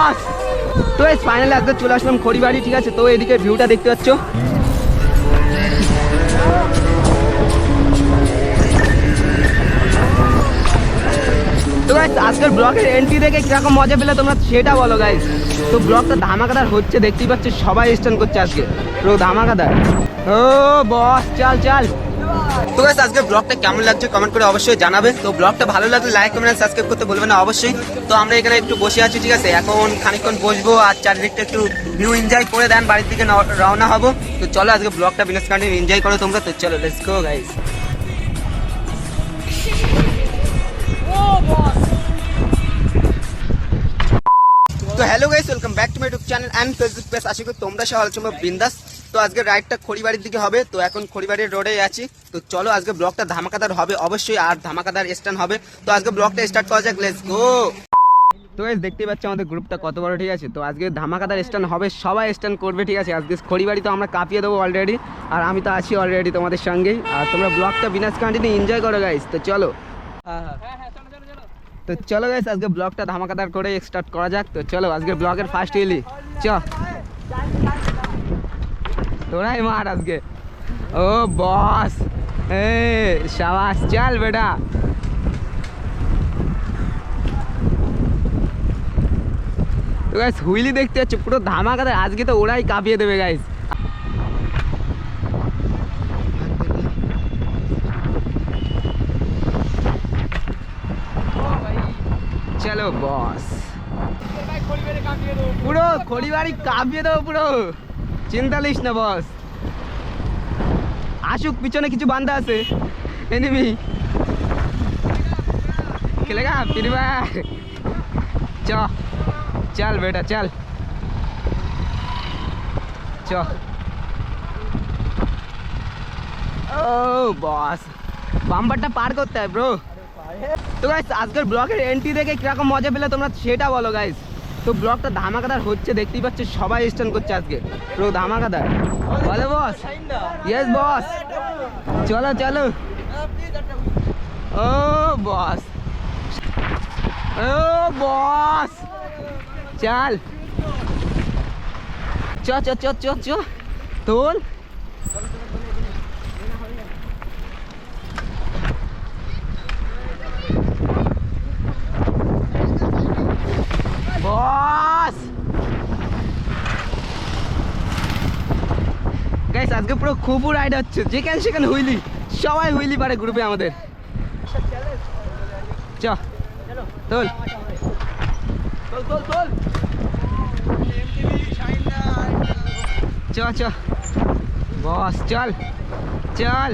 বস। তো এই ফাইনালি আজকে চলে আসলাম খড়িবাড়ি, ঠিক আছে। তো এদিকে ভিউটা দেখতে পাচ্ছ। তো গাইস আজকের ব্লগের এন্ট্রি দেখে কিরকম মজা পেলে তোমরা সেটা বলো গাইস। তো ব্লগটা ধামাকাদার হচ্ছে, দেখতেই পাচ্ছ সবাই স্ট্যান্ড করছে আজকে, পুরো ধামাকাদার। ও বস চাল চাল। তো গাইস আজকে ব্লগটা কেমন লাগছে কমেন্ট করে অবশ্যই জানাবে। তো ব্লগটা ভালো লাগলে লাইক কমেন্ট সাবস্ক্রাইব করতে বলবে না অবশ্যই। তো আমরা এখানে একটু বসে আছি, ঠিক আছে। এখন খানিকক্ষণ বসবো আর চারিদিকটা একটু ভিউ এনজয় করে দেন, বাড়ির দিকে রওনা হবো। তো চলো আজকে ব্লগটা বিনাশ কন্টিনিউ এনজয় করো তোমরা। তো চলো লেটস গো গাইস। তো hello guys, welcome back to my YouTube channel and Facebook page. আশা করি তোমরা সবাই ভালো তোমরা বিন্দাস। তো আজকে রাইডটা খড়িবাড়ির দিকে হবে। তো এখন খড়িবাড়ির রোডে আছি। তো চলো আজকে ব্লগটা ধামাকাদার হবে অবশ্যই, আর ধামাকাদার স্ট্যান্ড হবে। তো আজকে ব্লগটা স্টার্ট করা যাক, লেটস গো। তো গাইস দেখতেই পাচ্ছ আমাদের গ্রুপটা কত বড়, ঠিক আছে। তো আজকে ধামাকাদার স্ট্যান্ড হবে, সবাই স্ট্যান্ড করবে, ঠিক আছে। আজকে খড়িবাড়ি তো আমরা কাঁপিয়ে দেবো অলরেডি, আর আমি তো আছি অলরেডি তোমাদের সঙ্গেই। আর তোমরা ব্লগটা বিনাশ কন্টিনিউ এনজয় করো গাইস। তো চলো তো চলো গাইস আজকে ব্লগটা ধামাকাদার করে স্টার্ট করা যাক। তো চলো আজকে ব্লগের ফার্স্ট এলি চ তোরাই মার আজকে। ও বস এ শাবাশ, চল বেটা। তো গাইস হুইলি দেখতে পাচ্ছ পুরো ধামাকাদার, আজকে তো ওরাই কাঁপিয়ে দেবে গাইস। চলো বস, পুরো খড়িবাড়ি কাঁপিয়ে দেবো পুরো, চিন্তা লিস না বস। আসুক, পিছনে কিছু বান্ধা আছে এনিমি খেলেগা ফিরবা। চ চল বেটা চল চ। ও বস, বাম্পারটা পার করতে হয় ব্রো। তো গাইস আজকের ব্লগের এন্ট্রি দেখে কিরকম মজা পেলে তোমরা সেটা বলো গাইস। তো ব্লগটা ধামাকাদার হচ্ছে, দেখতেই পাচ্ছ সবাই স্ট্যান্ড করছে আজকে, পুরো ধামাকাদার। বলে বস, ইয়েস বস, চলো চলো। ও বস, ও বস চল চ চ চ চ চ তোল। বস গাইস আজকে পুরো খুব রাইড হচ্ছে, যেখানে সেখানে হুইলি, সবাই হুইলি পারে গ্রুপে আমাদের। চ তোল চ চ বস চল চল।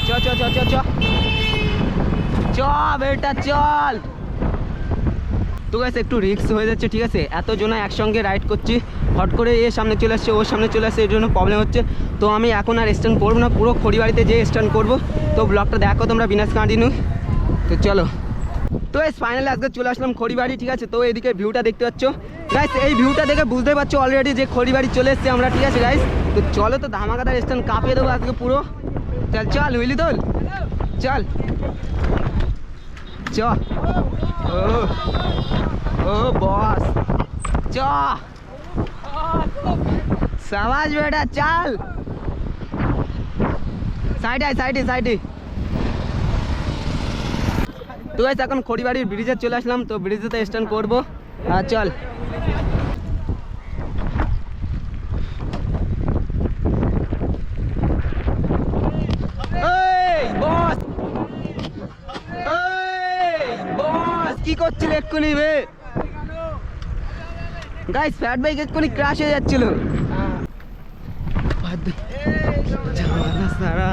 চ চ চ চ চ চ বেটা চল। তো গাইস একটু রিস্ক হয়ে যাচ্ছে, ঠিক আছে। এতজন একসঙ্গে রাইড করছি, হট করে এ সামনে চলে আসছে, ওর সামনে চলে আসছে, এর জন্য প্রবলেম হচ্ছে। তো আমি এখন আর স্ট্যান্ড করবো না, পুরো খড়িবাড়িতে যেয়ে স্ট্যান্ড করবো। তো ব্লগটা দেখো তোমরা বিনাশ কন্টিনিউ। তো চলো তো গাইস ফাইনালি আজকে চলে আসলাম খড়িবাড়ি, ঠিক আছে। তো এদিকে ভিউটা দেখতে পাচ্ছ গাইস, এই ভিউটা দেখে বুঝতে পারছো অলরেডি যে খড়িবাড়ি চলে এসছে আমরা, ঠিক আছে গাইস। তো চলো তো ধামাকাদার স্ট্যান্ড কাঁপিয়ে দেবো আজকে পুরো। চল চল হুইলি তোল চল চ। ও ও বস চ সাবাস বেটা চল। সাইডে সাইডে সাইডে। তো গাইস এখন খড়িবাড়ির ব্রিজে চলে আসলাম, তো ব্রিজেতে স্ট্যান্ড করবো। আর চল বস, বস কি করছিল এক্ষুনি বে গাইস, ফ্যাট বাইক এক্ষুনি ক্র্যাশ হয়ে যাচ্ছিল। সারা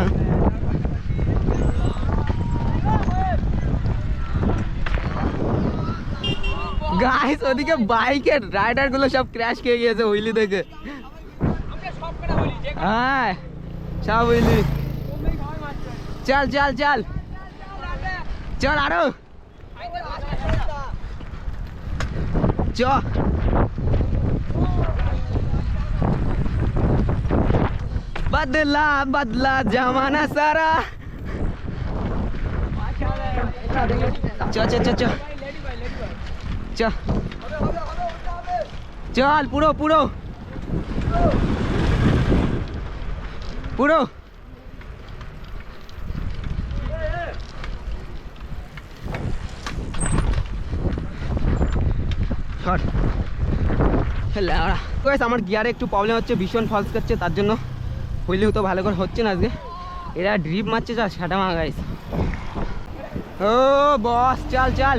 গাইস ওদিকে বাইকের রাইডার গুলো সব ক্র্যাশ খেয়ে গিয়েছে হুইলি দেখে। হ্যাঁ সব হুইলি। চল চল চল চল আরো। চ बदला बदला जमाना सारा চ চ চ চ চ চল পুরো পুরো পুরো আমার গিয়ারে একটু প্রবলেম হচ্ছে, ভীষণ ফলস করছে, তার জন্য হুইলিও তো ভালো করে হচ্ছে না আজকে। এরা ড্রিপ মারছে, যা সেটা মা গাইস। ও বস চাল চাল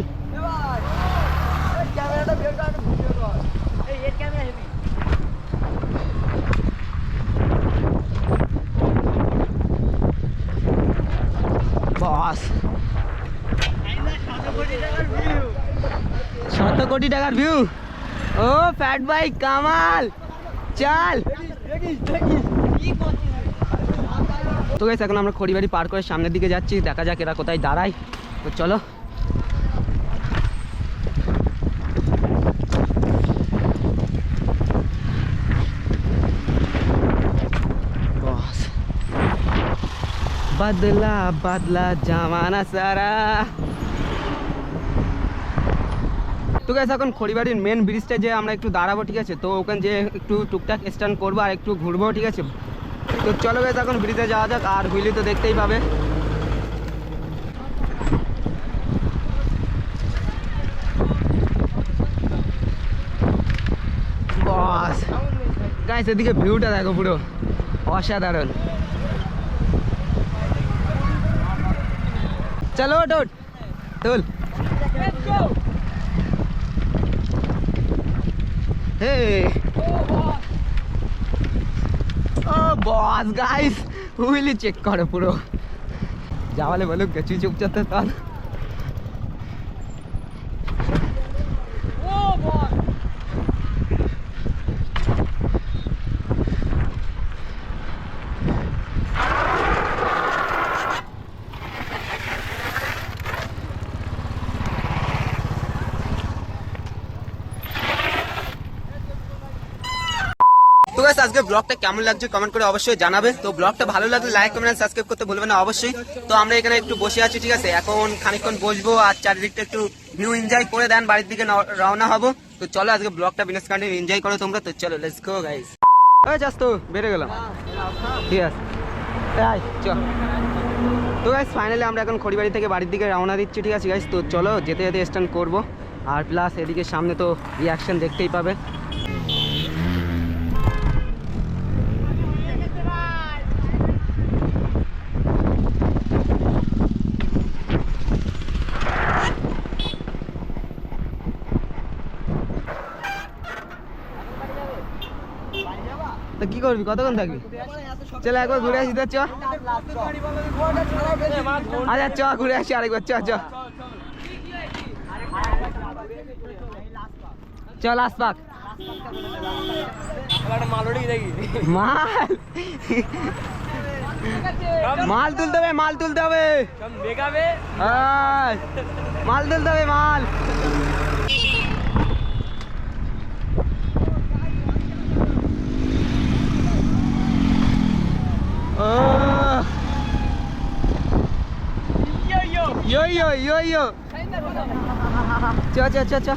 বস 7 কোটি টাকার ভিউ। ও ফ্যাট বাইক কামাল চাল। তো গাইস এখন আমরা খড়িবাড়ি পার করে সামনের দিকে যাচ্ছি, দেখা যাক এরা কোথায় দাঁড়ায়। তো চলো বস बदला बदला জামানা সারা। তো গাইস এখন খড়িবাড়ির মেন ব্রিজটা যে আমরা একটু দাঁড়াবো, ঠিক আছে, তো ওখানে যে একটু টুকটাক স্ট্যান্ড করবো আর একটু ঘুরবো, ঠিক আছে। তো চলো গাইস এখন ব্রিজে যাওয়া যাক, আর হুইলি তো দেখতেই পাবে। বস গাইস এদিকে ভিউটা দেখো, পুরো অসাধারণ। চলো ওঠ তুল। হে ও বস গাইস হুইলি চেক করো পুরো, যাওয়ালে বলো গেছি চুপচাপ তার। তো গাইস আজকে ব্লগটা কেমন লাগছে কমেন্ট করে অবশ্যই জানাবে। তো ব্লগটা ভালো লাগলে লাইক কমেন্ট সাবস্ক্রাইব করতে ভুলবে না অবশ্যই। তো আমরা এখানে একটু বসে আছি, ঠিক আছে, এখন খানিকক্ষণ বসবো আর চারিদিকটা একটু ভিউ এনজয় করে দেন, বাড়ির দিকে রওনা হবো। তো চলো আজকে ব্লগটা বিনেস কান্ট্রি এনজয় করো তোমরা। তো চলো লেটস গো গাইস। ওই যাস তো বেড়ে গেলাম, ঠিক আছে তাই চল। তো গাইস ফাইনালি আমরা এখন খড়িবাড়ি থেকে বাড়ির দিকে রওনা দিচ্ছি, ঠিক আছে গাইস। তো চলো যেতে যেতে স্ট্যান্ড করবো, আর প্লাস এদিকে সামনে তো রিয়াকশন দেখতেই পাবে। তো কি করবি, কতক্ষণ থাকবি? চলো একবার ঘুরে আসি, চ আচ্ছা চ ঘুরে আসি আরেকবার, চ চ চল আসপাক মাল মাল তুলতে হবে, মাল তুলতে হবে, মাল তুলতে হবে মাল। Yo yo yo yo. Cha cha cha cha.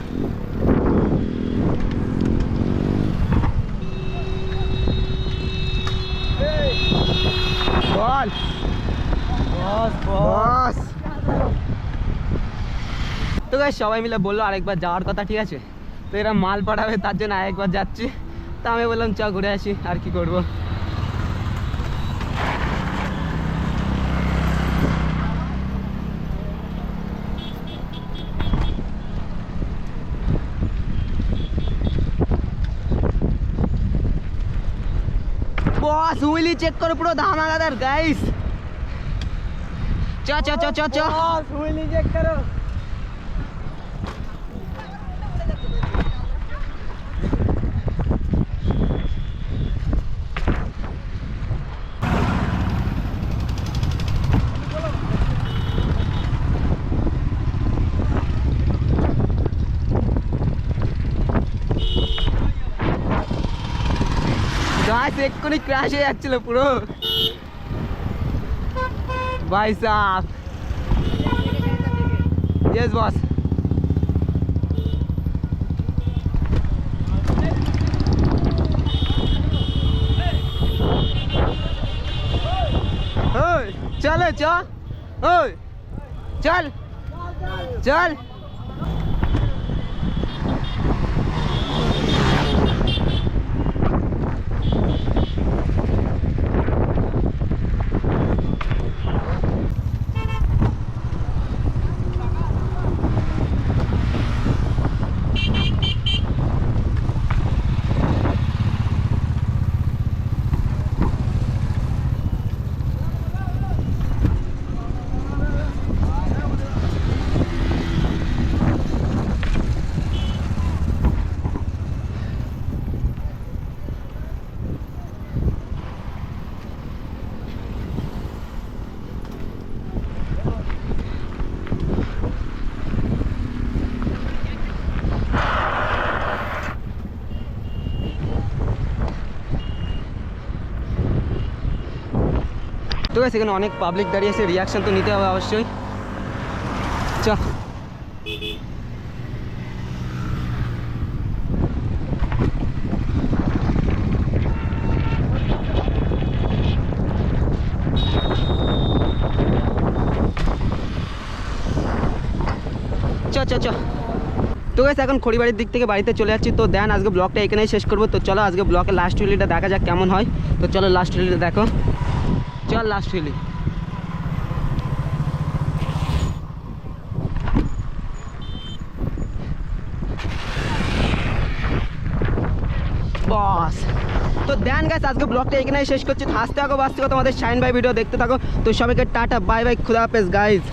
Ball. Boss boss. তো গাইস সবাই মিলে বললো আরেকবার যাওয়ার কথা, ঠিক আছে। তো এরা মাল পাঠাবে তার জন্য আরেকবার যাচ্ছি। তো আমি বললাম চ ঘুরে আসি, আর কি করবো। বস হুইলি চেক করো পুরো ধামাকাদার গাইস। চ চ চ চ চ হুইলি চেক করো। এক্ষুনি ক্র্যাশ হয়ে যাচ্ছিল পুরো ভাই সাহেব। Yes boss. ওই চলে চ, ওই চল চল। তো গাইস এখানে অনেক পাবলিক দাঁড়িয়ে আছে, রিয়াকশন তো নিতে হবে অবশ্যই। চ চ চ চ। তো গাইস এখন খড়িবাড়ির দিক থেকে বাড়িতে চলে যাচ্ছি। তো দেন আজকে ব্লগটা এখানেই শেষ করবো। তো চলো আজকে ব্লগের লাস্ট রিলিটা দেখা যাক কেমন হয়। তো চলো লাস্ট রিলিটা দেখো, চল লাস্ট রিলি। বস তো দেন গাইস আজকে ব্লগটা এখানেই শেষ করছি। হাসতে থাকো বাঁচতে থাকো, তোমাদের শাইন ভাই ভিডিও দেখতে থাকো। তো সবাইকে টাটা বাই বাই, খুদা হাফেজ গাইস।